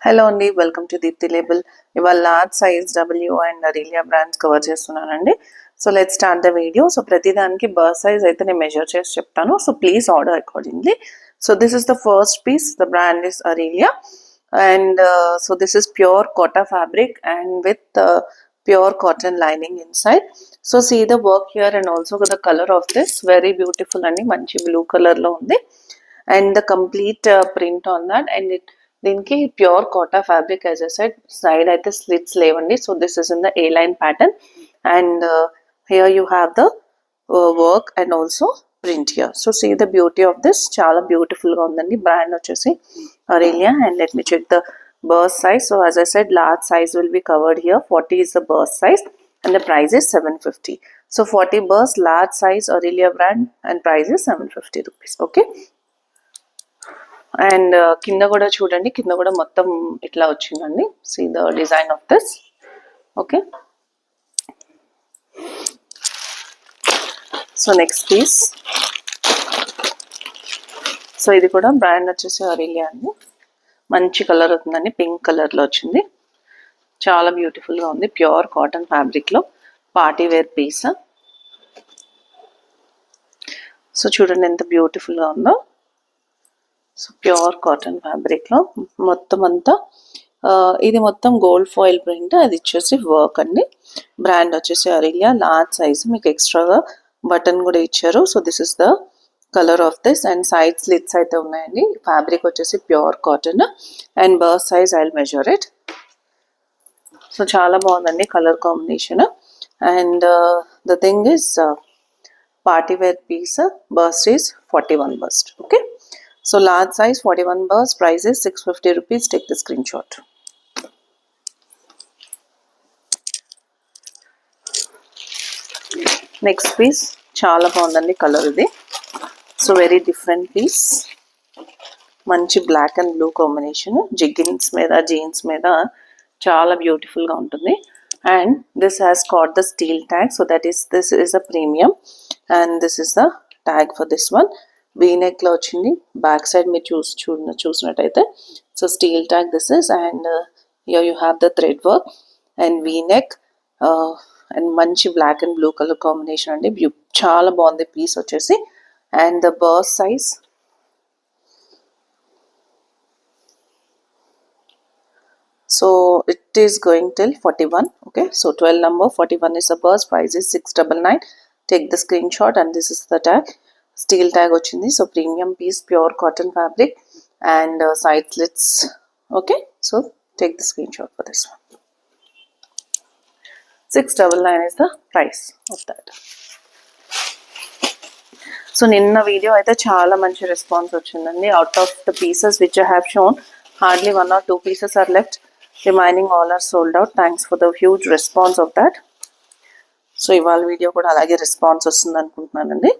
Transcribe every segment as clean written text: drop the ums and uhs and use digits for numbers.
Hello అండి, welcome to Deepthi label. ఇవాళ large size W and Aurelia brands cover చేస్తున్నానండి. So let's start the video. So ప్రతిదానికి bust size అయితే నేను measure చేసి చెప్తాను. So please order accordingly. So this is the first piece. The brand is Aurelia and so this is pure cotta fabric and with pure cotton lining inside. So see the work here and also the color of this very beautiful and manchi blue color lo undi, and the complete print on that, and it దీనికి pure kota fabric as I said, side అయితే slits లేవండి. So this is in the A line pattern and here you have the work and also print here. So see the beauty of this, చాలా బ్యూటిఫుల్గా ఉందండి. Brand వచ్చేసి Aurelia. And let me check the burst size. So as I said, large size will be covered here. 40 is the burst size and the price is 750. So 40 burst, large size Aurelia brand, and price is 750 rupees. Okay. And కింద కూడా చూడండి, కింద కూడా మొత్తం ఇట్లా వచ్చిందండి. See the design of this. Okay, so next piece. So ఇది కూడా బ్రాండ్ వచ్చేసి అరేలియా అండి. మంచి కలర్ అవుతుందండి, పింక్ కలర్లో వచ్చింది. చాలా బ్యూటిఫుల్గా ఉంది. ప్యూర్ కాటన్ ఫ్యాబ్రిక్లో పార్టీ వేర్ పీస్. సో చూడండి ఎంత బ్యూటిఫుల్గా ఉందో. సో ప్యూర్ కాటన్ ఫ్యాబ్రిక్లో మొత్తం అంతా ఇది మొత్తం గోల్డ్ ఫాయిల్ ప్రింట్, అది వచ్చేసి వర్క్ అండి. బ్రాండ్ వచ్చేసి అరేలియా. లార్జ్ సైజ్, మీకు ఎక్స్ట్రాగా బటన్ కూడా ఇచ్చారు. So this is the colour of this, and side slits అయితే ఉన్నాయండి. ఫ్యాబ్రిక్ వచ్చేసి pure cotton and burst size I will measure it. So చాలా బాగుందండి colour combination. And the thing is party wear piece. Burst ఈస్ 41 burst. Okay, so large size 41 burst, price is 650 rupees. Take the screenshot. Next piece చాలా బాగుందండి colour ఇది. So very different piece. మంచి black and blue combination. Jeggings మీద, jeans మీద చాలా బ్యూటిఫుల్గా ఉంటుంది. And this has got the steel tag. So that is, this is a premium and this is the tag for this one. V-neck లో వచ్చింది. Back side మీరు చూసినట్టయితే so steel tag this is, and here you have the thread work and V-neck and మంచి black and blue colour combination అండి. చాలా బాగుంది piece వచ్చేసి. And the burst size, so it is going till 41. Okay, so 12 number, 41 is the burst, price is 699. Take the screenshot and this is the tag. Steel tag వచ్చింది. So premium piece, pure cotton fabric and side slits. Okay, so take the screenshot for this one. 699 is the price of that. So నిన్న video అయితే చాలా మంచి response వచ్చిందండి. Out of the pieces which I have shown, hardly 1 or 2 pieces are left. Remaining all are sold out. Thanks for the huge response of that. So ఇవాళ video కూడా అలాగే response వస్తుంది అనుకుంటున్నానండి.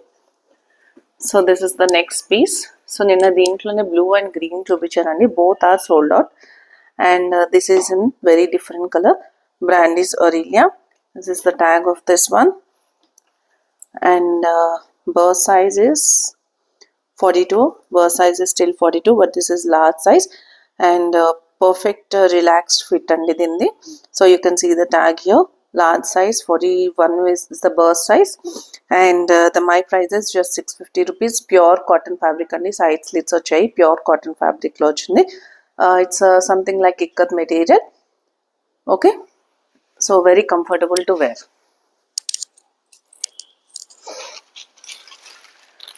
So this is the next piece. So నిన్న దీంట్లోనే blue and green చూపించారండి. Both are sold out and this is in very different colour. Brand is Aurelia. This is the tag of this one and burst size is 42. Burst size is still 42, but this is large size and perfect relaxed fit and idindi. So you can see the tag here. Large size 41 is the burst size and the my price is just 650 rupees. Pure cotton fabric and side slits vachayi. Pure cotton fabric lo ochindi. It's something like ikkat material. Okay, so very comfortable to wear.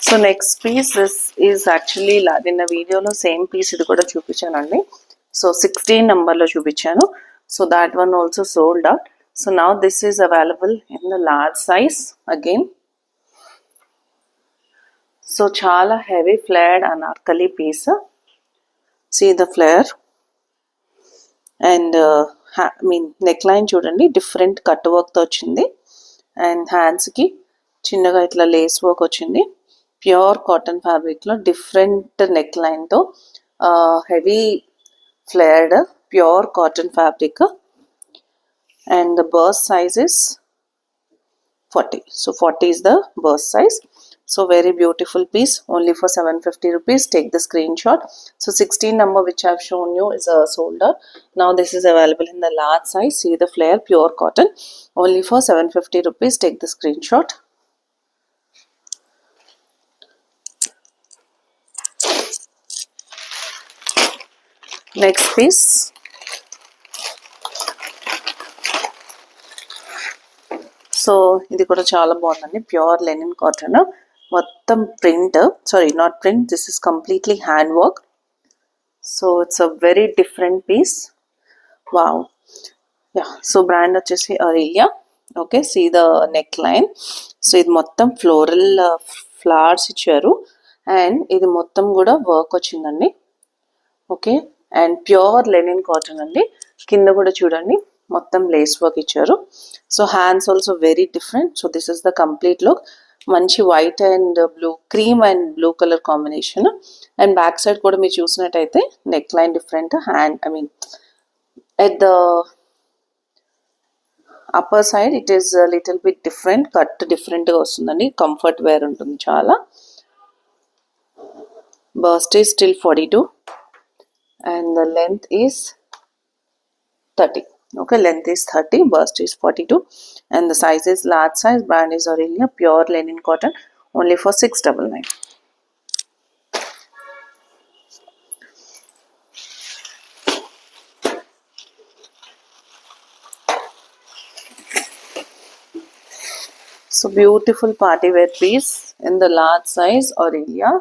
So next piece this is actually నిన్న వీడియోలో same piece ఇది కూడా చూపించానండి. So 16 నెంబర్లో చూపించాను. So that one also sold out. So now this is available in the large size again. So చాలా heavy flared anarkali piece. See the flare and neck line చూడండి, different cut వర్క్తో వచ్చింది. And హ్యాండ్స్కి చిన్నగా ఇట్లా లేస్ వర్క్ వచ్చింది. Pure cotton ఫ్యాబ్రిక్లో different neck లైన్తో heavy flared pure cotton fabric and the burst size is 40. So 40 is the burst size. So very beautiful piece, only for 750 rupees. Take the screenshot. So 16 number which I have shown you is sold out. Now this is available in the large size. See the flare, pure cotton, only for 750 rupees. Take the screenshot. Next piece. So ఇది కూడా చాలా బాగుందండి, pure linen cotton, మొత్తం print, sorry not print, this is completely hand work. So it's a very different piece. Wow. Yeah, so brand వచ్చేసి Aurelia. Okay, see the neckline. So ఇది మొత్తం floral flowers ఇచ్చారు and ఇది మొత్తం కూడా work వచ్చిందండి. Okay, and pure linen cotton అండి. కింద కూడా చూడండి మొత్తం లేస్ వర్క్ ఇచ్చారు. So hands also very different. So this is the complete look. మంచి white and blue, cream and blue colour combination. And back side కూడా మీరు చూసినట్టయితే neckline different, hand I mean at the upper side it is little bit different, cut డిఫరెంట్గా వస్తుందండి. Comfort wear ఉంటుంది చాలా. Bust is still 42 and the length is 30. Okay, length is 30, bust is 42 and the size is large size. Brand is Aurelia, pure linen cotton, only for 699. So beautiful party wear piece in the large size Aurelia.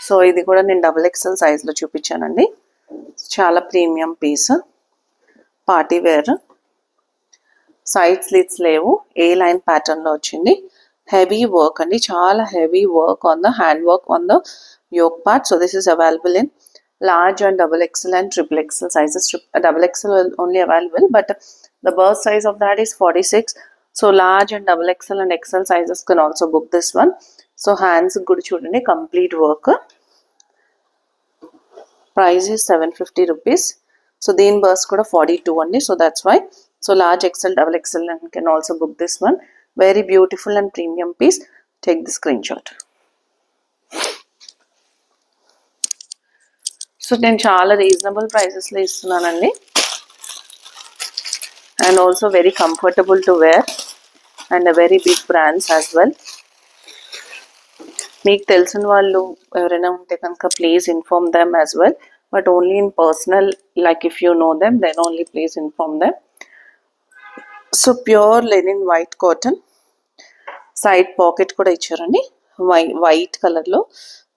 సో ఇది కూడా నేను XXL సైజ్లో చూపించానండి. చాలా premium piece, party wear. Side slits లేవు, A line ప్యాటర్న్లో వచ్చింది. హెవీ వర్క్ అండి, చాలా heavy work on the hand work on the yoke part. So this is available in large and XXL and XXL sizes. XXL only available, but the burst size of that is 46. So large and XXL and XL sizes can also book this one. So hands good chudandi, complete work. Price is 750 rupees. So the burst kuda 42 only, so that's why. So large XL, XXL and can also book this one. Very beautiful and premium piece. Take the screenshot. So నేను చాలా reasonable ప్రైసెస్లో ఇస్తున్నానండి and also very comfortable to wear and very big brands as well. మీకు తెలిసిన వాళ్ళు ఎవరైనా ఉంటే కనుక please inform them as well, but only in personal, like if you know them then only please inform them. So pure linen white cotton, side pocket కూడా ఇచ్చారండి white కలర్లో,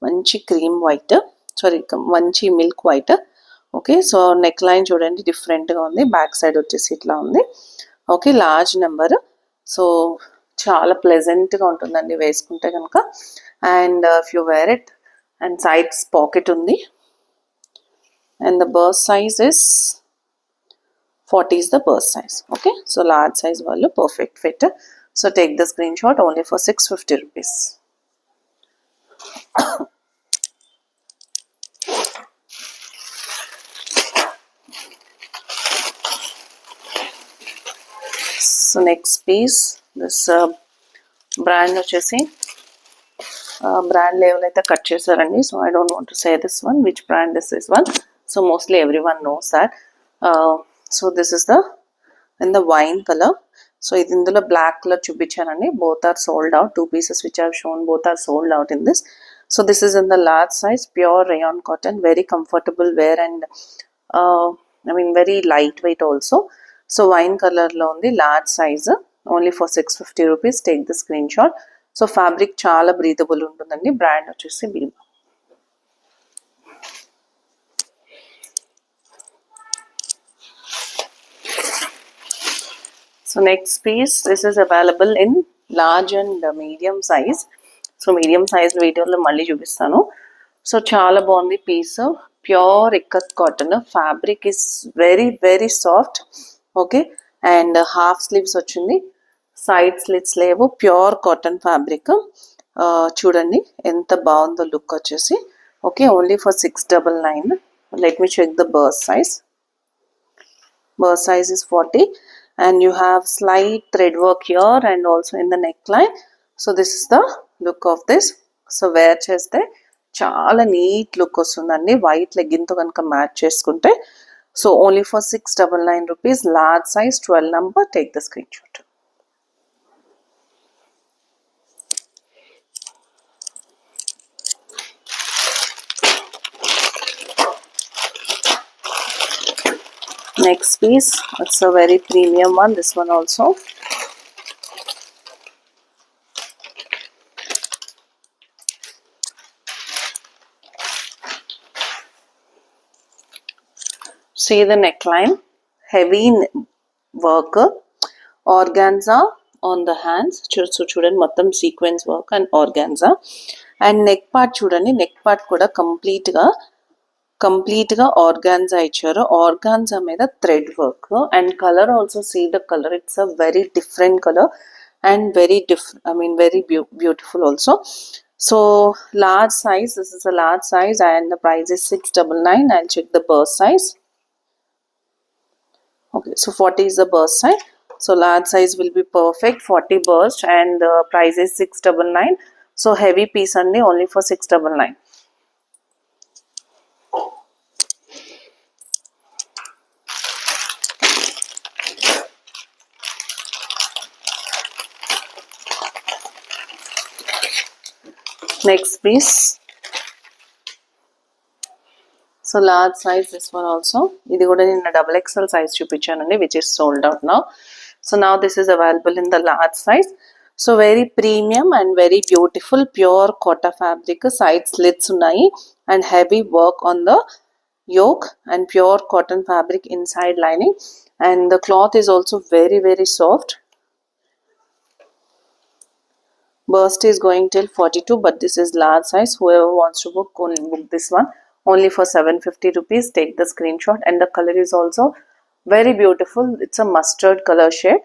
మంచి క్రీమ్ వైట్, సారీ మంచి milk white. Okay, so neck line చూడండి డిఫరెంట్గా ఉంది, back side వచ్చేసి ఇట్లా ఉంది. Okay, large number. సో చాలా ప్లెజెంట్గా ఉంటుందండి వేసుకుంటే కనుక. And if you wear it, and sides pocket ఉంది. And the burst size is 40 is the burst size. Okay, so large size value, perfect fit. So take the screenshot, only for 650 rupees. So next piece, this brand వచ్చేసి brand level అయితే cut చేశారండి. So I don't want to say this one, which brand is this one. So mostly everyone knows that. So this is the in the wine color. So ఇది ఇందులో black colour చూపించానండి. Both are sold out. 2 pieces which I have shown, both are sold out in this. So this is in the large size, pure rayon cotton, very comfortable wear and I mean very lightweight also. So wine color lo undi, large size, only for 650 rupees. Take the screenshot. So fabric చాలా breathable ఉంటుందండి. Brand వచ్చేసి బీమా. So next piece, this is available in large and medium size. So medium size వీడియోలో మళ్ళీ చూపిస్తాను. So చాలా బాగుంది piece, pure ikat cotton, fabric is very very soft. Okay, and half sleeves వచ్చింది, సైడ్ స్లిట్స్ లేవు, ప్యూర్ కాటన్ ఫ్యాబ్రిక్. చూడండి ఎంత బాగుందో లుక్ వచ్చేసి. Okay, only for 699. Let me check the burst size. Burst size is 40 and you have slight thread work here and also in the neckline. So this is the look of this. So where చేస్తే చాలా neat look వస్తుందండి white లెగ్గిన్తో కనుక match చేసుకుంటే. So only for 699 rupees, large size 12 number. Take the screen shot. Next piece, it's a very premium one, this one also. See the neckline, heavy work, organza on the hands. So chudandi మొత్తం sequence work and organza. And neck part చూడండి, neck part కూడా కంప్లీట్గా organza ఇచ్చారు. Organza మీద thread work and colour also. See the colour, its a very different colour and very very beautiful also. So large size, this is a large size and the price is 699. I'll check the burst size. Okay, so 40 is the burst size. So large size will be perfect, 40 burst, and the price is 699. So heavy piece only for 699. Next piece. So large size, this one also. Idi kuda ninna double XL size chupichanu, which is sold out now. So now this is available in the large size. So very premium and very beautiful pure cotta fabric, side slits unnai and heavy work on the yoke and pure cotton fabric inside lining, and the cloth is also very very soft. Burst is going till 42, but this is large size. Whoever wants to book, book this one only for 750 rupees. Take the screenshot. And the color is also very beautiful. It's a mustard color shade.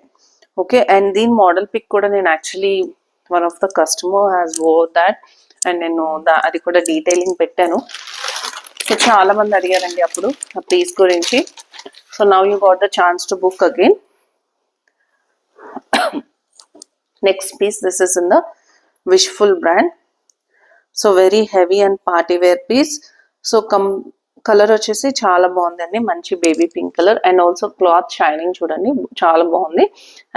Okay, and the model pic kuda nenu actually one of the customer has wore that, and nenu adi kuda detailing pettanu. So chaala mandi adigarandi appudu a piece gurinchi. So now you got the chance to book again. Next piece, this is in the Wishful brand. So very heavy and party wear piece. So colour వచ్చేసి చాలా బాగుందండి, మంచి baby pink colour and also cloth shining చూడండి చాలా బాగుంది.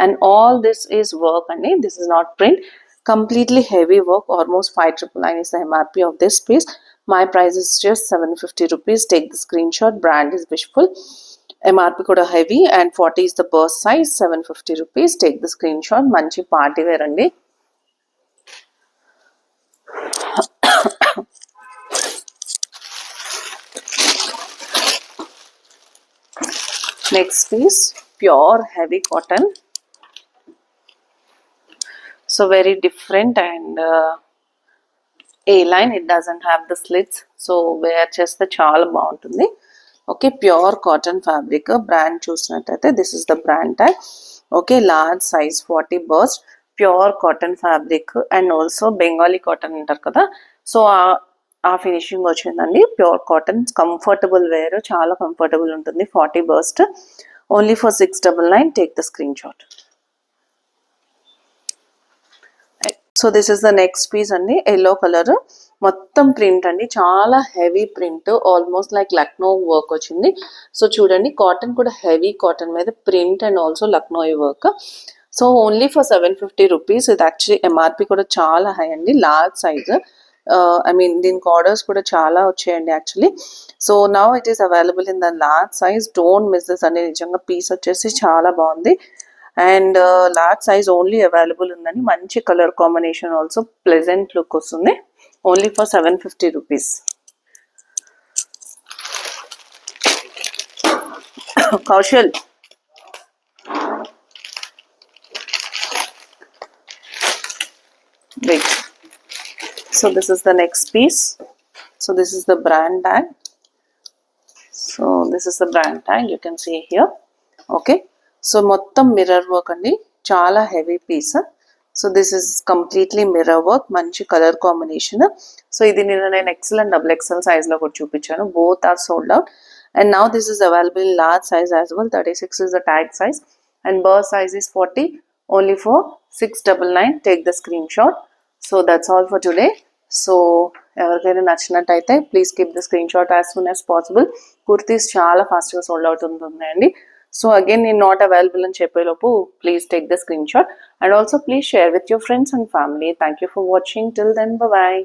And all this is work అండి, this is not print, completely heavy work. Almost 599 is the MRP of this piece. My price is just 750 rupees. Take the screenshot. Brand is Wishful. MRP kuda heavy and 40 is the burst size. 750 rupees. Take the screenshot. Manchi party wear andi. Next piece, pure heavy cotton. So very different and A-line. It doesn't have the slits. So wear chest chaala baaguntundi. Okay, pure cotton fabric. Brand chusinattaithe this is the brand tag. Okay, large size 40 burst, pure cotton fabric and also Bengali cotton antaru kada. So ఆ finishing వచ్చిందండి. Pure cotton, comfortable wear, చాలా comfortable ఉంటుంది. 40 burst only for 699. Take the screenshot. So this is the next piece అండి, yellow colour మొత్తం print అండి, చాలా heavy print, almost like Lucknow work వచ్చింది. So చూడండి కాటన్ కూడా హెవీ కాటన్ మీద print and also Lucknow work. So only for 750 rupees. ఇది actually MRP కూడా చాలా హై అండి, లార్జ్ సైజ్. దీనికి ఆర్డర్స్ కూడా చాలా వచ్చాయండి actually. So now it is available in the large size. Don't miss this అండి, నిజంగా పీస్ వచ్చేసి చాలా బాగుంది. And large size only available ఉందని, మంచి colour combination, also pleasant look వస్తుంది. Only for 750 rupees. Kaushal, wait. So this is the next piece. So this is the brand tag. So this is the brand tag, you can see here. Okay, so మొత్తం mirror work అండి, చాలా heavy piece. So this is completely mirror work, మంచి colour combination. So ఇది నేను XL and double XL size లో కూడా చూపించాను. Both are sold out. And now this is available in large size as well. 36 is the tag size and burst size is 40, only for 699. Take the screenshot. So that's all for today. So ఎవరికైనా నచ్చినట్టయితే please keep the screenshot as soon as possible. Kurtis చాలా ఫాస్ట్గా sold out ఉంటుందండి. So again నేను not available అని చెప్పేలోపు please take the screenshot and also please share with your friends and family. Thank you for watching. Till then, bye.